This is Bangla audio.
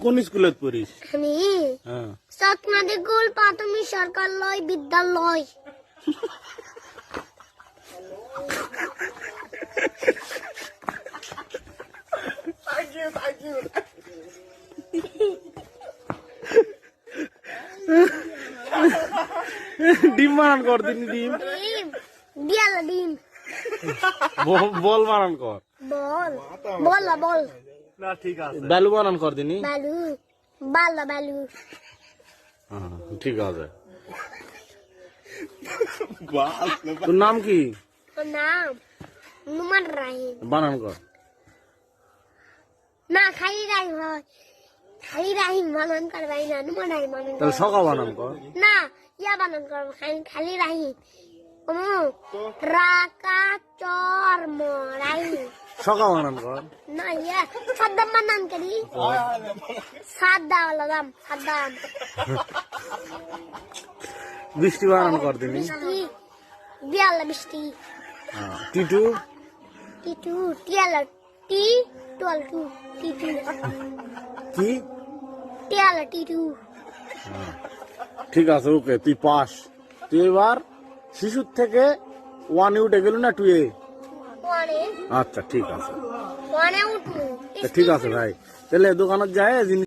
কোন স্কুলে পড়িস? আমি চাকমাদি গোল প্রাথমিক সরকারি বিদ্যালয়। ডিম বানান কর দিন। ডিম ডিয়ালা ডিম। বল বানান কর। বল বল বল না ঠিক আছে। বালু বানান কর দিনি। বালু বালা বালু। ঠিক আছে। তোর নাম কি? নাম নুমান রাহিম। বানান কর। না খালি রাহিম হয়, খালি রাহিম বানান করবাই না, নুমান রাহিম বানান তাহলে সকা বানান কর। না ইয়া বানান করব, খালি রাহিম। রাকা চর রাহিম সকা বানান কর। না ইয়া সাদ্দাম বানান করি। সাদ্দা লাগাম সাদ্দাম। বৃষ্টি বানান কর দিনি। বৃষ্টি বিয়ালা বৃষ্টি। টিটু টিটু টিয়ালা টি টুয়াল টু টিটু কি? টিয়ালা টিটু। ঠিক আছে, ওকে, তুই পাস। তুই এবার শিশুর থেকে 1 উঠে গেল না 2 এ? ওয়ানে আচ্ছা ঠিক আছে। ওয়ানে উঠবো। ঠিক আছে ভাই, তাহলে দোকানত যায় জিনিস